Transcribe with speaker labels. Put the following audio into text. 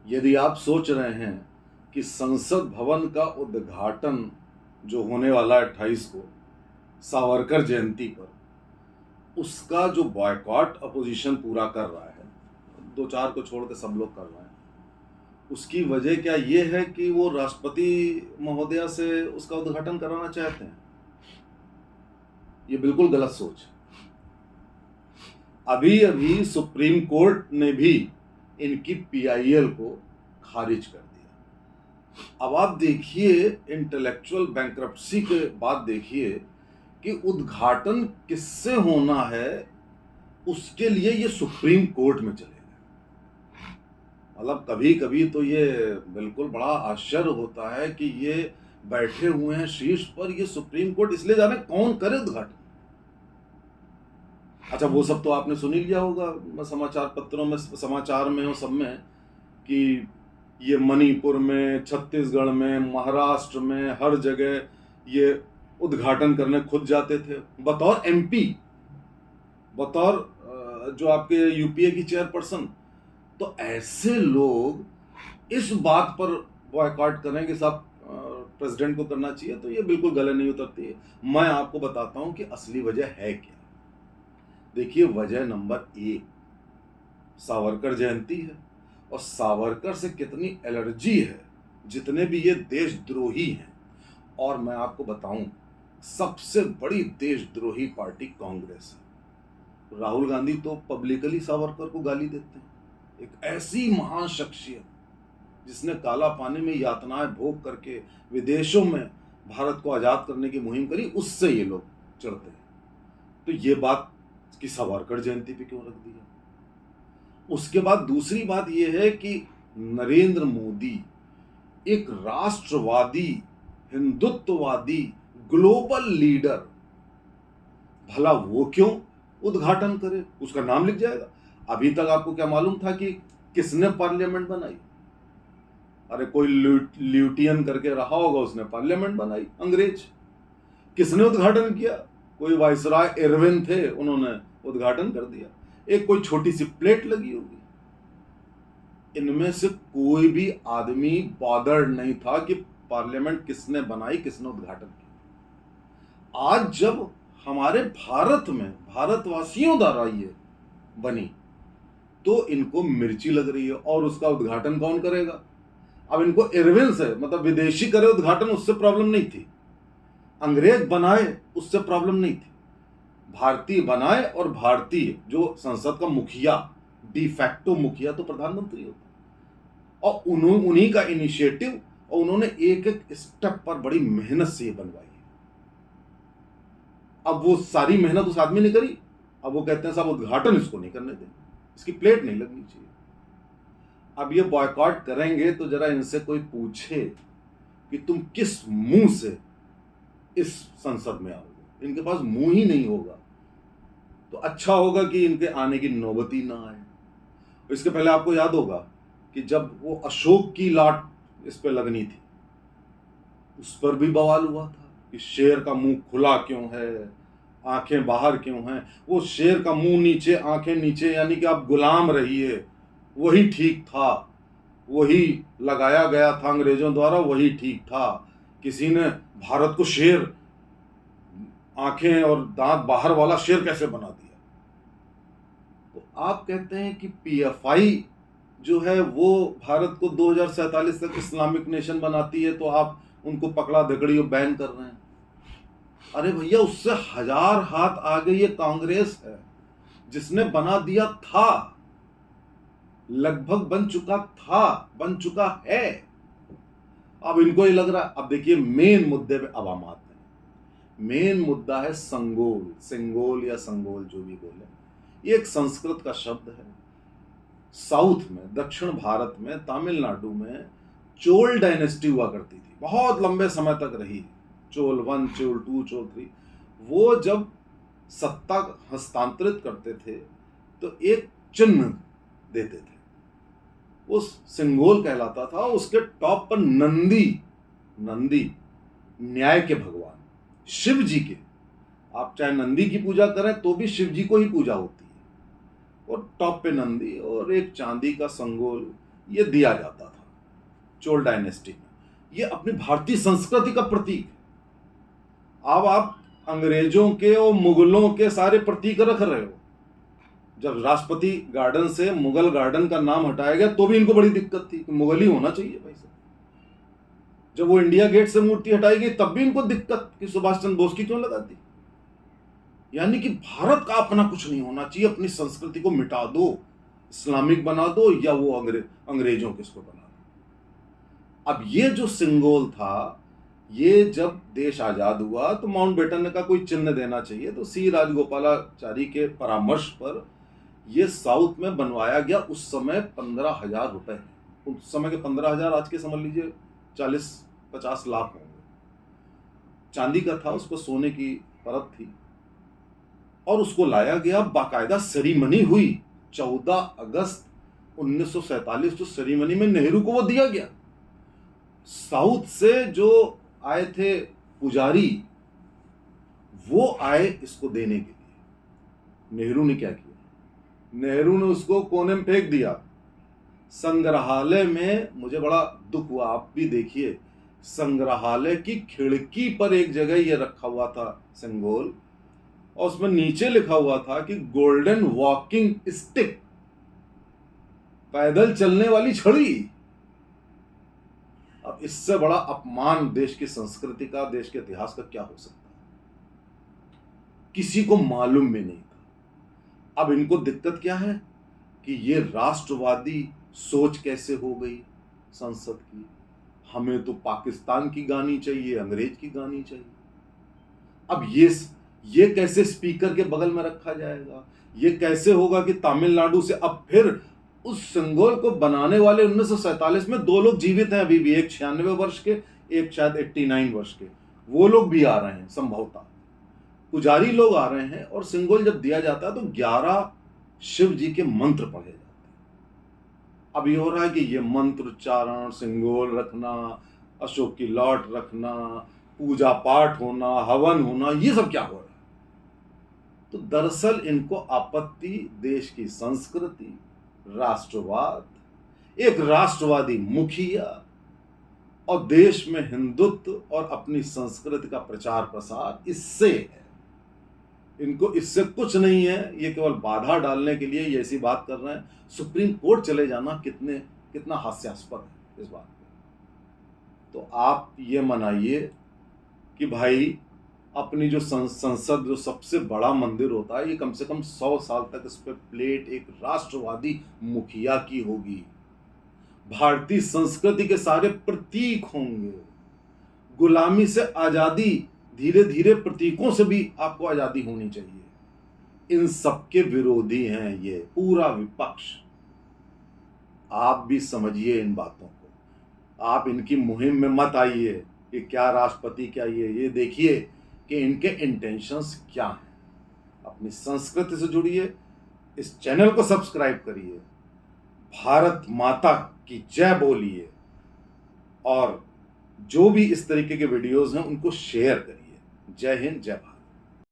Speaker 1: यदि आप सोच रहे हैं कि संसद भवन का उद्घाटन जो होने वाला है 28 को सावरकर जयंती पर, उसका जो बॉयकॉट अपोजिशन पूरा कर रहा है, दो चार को छोड़ के सब लोग कर रहे हैं, उसकी वजह क्या ये है कि वो राष्ट्रपति महोदया से उसका उद्घाटन कराना चाहते हैं? ये बिल्कुल गलत सोच है। अभी अभी सुप्रीम कोर्ट ने भी इनकी पीआईएल को खारिज कर दिया। अब आप देखिए, इंटेलेक्चुअल बैंक्रप्सी के बाद देखिए कि उद्घाटन किससे होना है, उसके लिए ये सुप्रीम कोर्ट में चले गए। मतलब कभी कभी तो ये बिल्कुल बड़ा आश्चर्य होता है कि ये बैठे हुए हैं शीर्ष पर, ये सुप्रीम कोर्ट इसलिए जाने कौन करे उद्घाटन। अच्छा, वो सब तो आपने सुन ही लिया होगा समाचार पत्रों में, समाचार में और सब में, कि ये मणिपुर में, छत्तीसगढ़ में, महाराष्ट्र में, हर जगह ये उद्घाटन करने खुद जाते थे बतौर एमपी, बतौर जो आपके यूपीए की चेयरपर्सन। तो ऐसे लोग इस बात पर बॉयकॉट करें कि साहब प्रेसिडेंट को करना चाहिए, तो ये बिल्कुल गले नहीं उतरती है। मैं आपको बताता हूं कि असली वजह है क्या। देखिए, वजह नंबर 1 सावरकर जयंती है, और सावरकर से कितनी एलर्जी है जितने भी ये देशद्रोही हैं। और मैं आपको बताऊं, सबसे बड़ी देशद्रोही पार्टी कांग्रेस है। राहुल गांधी तो पब्लिकली सावरकर को गाली देते हैं। एक ऐसी महान शख्सियत जिसने काला पानी में यातनाएं भोग करके विदेशों में भारत को आजाद करने की मुहिम करी, उससे ये लोग चढ़ते हैं। तो ये बात कि सावरकर जयंती पे क्यों रख दिया। उसके बाद दूसरी बात यह है कि नरेंद्र मोदी एक राष्ट्रवादी, हिंदुत्ववादी, ग्लोबल लीडर, भला वो क्यों उद्घाटन करे? उसका नाम लिख जाएगा। अभी तक आपको क्या मालूम था कि किसने पार्लियामेंट बनाई? अरे कोई ल्यूटियन करके रहा होगा, उसने पार्लियामेंट बनाई, अंग्रेज। किसने उद्घाटन किया? कोई वायसराय इरविन थे, उन्होंने उद्घाटन कर दिया। एक कोई छोटी सी प्लेट लगी होगी। इनमें से कोई भी आदमी बॉदर्ड नहीं था कि पार्लियामेंट किसने बनाई, किसने उद्घाटन किया। आज जब हमारे भारत में भारतवासियों द्वारा ये बनी, तो इनको मिर्ची लग रही है। और उसका उद्घाटन कौन करेगा? अब इनको इरविन से, मतलब विदेशी करे उद्घाटन, उससे प्रॉब्लम नहीं थी। अंग्रेज बनाए, उससे प्रॉब्लम नहीं थी। भारतीय बनाए, और भारतीय जो संसद का मुखिया, डिफैक्टो मुखिया तो प्रधानमंत्री होता है, और उन्हीं का इनिशिएटिव, और उन्होंने एक एक स्टेप पर बड़ी मेहनत से ये बनवाई है। अब वो सारी मेहनत उस आदमी ने करी, अब वो कहते हैं साहब उद्घाटन इसको नहीं करने देंगे, इसकी प्लेट नहीं लगनी चाहिए। अब ये बॉयकॉट करेंगे तो जरा इनसे कोई पूछे कि तुम किस मुंह से इस संसद में आओगे। इनके पास मुंह ही नहीं होगा। तो अच्छा होगा कि इनके आने की नौबत ही ना आए। इसके पहले आपको याद होगा कि जब वो अशोक की लाट इस पे लगनी थी, उस पर भी बवाल हुआ था कि शेर का मुंह खुला क्यों है, आंखें बाहर क्यों हैं। वो शेर का मुंह नीचे, आंखें नीचे, यानी कि आप गुलाम रहिए, वही ठीक था, वही लगाया गया था अंग्रेजों द्वारा, वही ठीक था। किसी ने भारत को शेर, आंखें और दांत बाहर वाला शेर कैसे बना दिया। तो आप कहते हैं कि पीएफआई जो है वो भारत को 2047 तक इस्लामिक नेशन बनाती है, तो आप उनको पकड़ा धकड़ी और बैन कर रहे हैं। अरे भैया, उससे 1000 हाथ आगे ये कांग्रेस है जिसने बना दिया था, लगभग बन चुका था, बन चुका है। अब इनको ये लग रहा है। अब देखिए, मेन मुद्दे पे अब हम आते हैं। मेन मुद्दा है संगोल, सिंगोल या संगोल, जो भी बोले। ये एक संस्कृत का शब्द है। साउथ में, दक्षिण भारत में, तमिलनाडु में चोल डायनेस्टी हुआ करती थी, बहुत लंबे समय तक रही। चोल 1, चोल 2, चोल 3। वो जब सत्ता हस्तांतरित करते थे तो एक चिन्ह देते थे, वो सिंगोल कहलाता था। उसके टॉप पर नंदी, नंदी न्याय के भगवान, शिव जी के। आप चाहे नंदी की पूजा करें तो भी शिव जी को ही पूजा होती है। और टॉप पे नंदी और एक चांदी का संगोल, ये दिया जाता था चोल डायनेस्टी में। ये अपनी भारतीय संस्कृति का प्रतीक है। अब आप अंग्रेजों के और मुगलों के सारे प्रतीक रख रहे हो। जब राष्ट्रपति गार्डन से मुगल गार्डन का नाम हटाया गया तो भी इनको बड़ी दिक्कत थी कि मुगल ही होना चाहिए भाई साहब। जब वो इंडिया गेट से मूर्ति हटाई गई तब भी इनको दिक्कत कि सुभाष चंद्र बोस की क्यों लगाती। यानी कि भारत का अपना कुछ नहीं होना चाहिए, अपनी संस्कृति को मिटा दो, इस्लामिक बना दो या वो अंग्रेजों के इसको बना दो। अब ये जो सिंगोल था, ये जब देश आजाद हुआ तो माउंटबेटन ने कहा कोई चिन्ह देना चाहिए, तो सी राजगोपालाचारी के परामर्श पर ये साउथ में बनवाया गया। उस समय 15,000 रुपए, उस समय के 15,000 आज के समझ लीजिए 40-50 लाख होंगे। चांदी का था, उस पर सोने की परत थी और उसको लाया गया। बाकायदा सेरेमनी हुई 14 अगस्त 1947। तो सेरेमनी में नेहरू को वो दिया गया। साउथ से जो आए थे पुजारी, वो आए इसको देने के लिए। नेहरू ने क्या किया? नेहरू ने उसको कोने में फेंक दिया। संग्रहालय में मुझे बड़ा दुख हुआ, आप भी देखिए, संग्रहालय की खिड़की पर एक जगह ये रखा हुआ था सिंगोल, और उसमें नीचे लिखा हुआ था कि गोल्डन वॉकिंग स्टिक, पैदल चलने वाली छड़ी। अब इससे बड़ा अपमान देश की संस्कृति का, देश के इतिहास का क्या हो सकता है? किसी को मालूम भी नहीं था। अब इनको दिक्कत क्या है कि ये राष्ट्रवादी सोच कैसे हो गई संसद की। हमें तो पाकिस्तान की गानी चाहिए, अंग्रेज की गानी चाहिए। अब ये कैसे स्पीकर के बगल में रखा जाएगा? ये कैसे होगा कि तमिलनाडु से अब फिर उस सिंगोल को बनाने वाले 1947 में 2 लोग जीवित हैं अभी भी, एक 96 वर्ष के, एक शायद 89 वर्ष के, वो लोग भी आ रहे हैं संभवतः, पुजारी लोग आ रहे हैं। और सिंगोल जब दिया जाता है तो 11 शिव जी के मंत्र पढ़े जाते हैं। अब ये हो रहा है कि ये मंत्र उच्चारण, सिंगोल रखना, अशोक की लौट रखना, पूजा पाठ होना, हवन होना, ये सब क्या हो रहा है? तो दरअसल इनको आपत्ति देश की संस्कृति, राष्ट्रवाद, एक राष्ट्रवादी मुखिया और देश में हिंदुत्व और अपनी संस्कृति का प्रचार प्रसार, इससे है। इनको इससे कुछ नहीं है। ये केवल बाधा डालने के लिए ये ऐसी बात कर रहे हैं। सुप्रीम कोर्ट चले जाना कितना हास्यास्पद है इस बात पे। तो आप ये मनाइए कि भाई अपनी जो संसद, जो सबसे बड़ा मंदिर होता है, ये कम से कम 100 साल तक इस पे प्लेट एक राष्ट्रवादी मुखिया की होगी। भारतीय संस्कृति के सारे प्रतीक होंगे। गुलामी से आजादी, धीरे धीरे प्रतीकों से भी आपको आजादी होनी चाहिए। इन सबके विरोधी हैं ये पूरा विपक्ष। आप भी समझिए इन बातों को। आप इनकी मुहिम में मत आइए कि क्या राष्ट्रपति, क्या ये देखिए कि इनके इंटेंशंस क्या हैं। अपनी संस्कृति से जुड़िए, इस चैनल को सब्सक्राइब करिए, भारत माता की जय बोलिए, और जो भी इस तरीके के वीडियोस हैं उनको शेयर करिए। जय हिंद, जय भारत।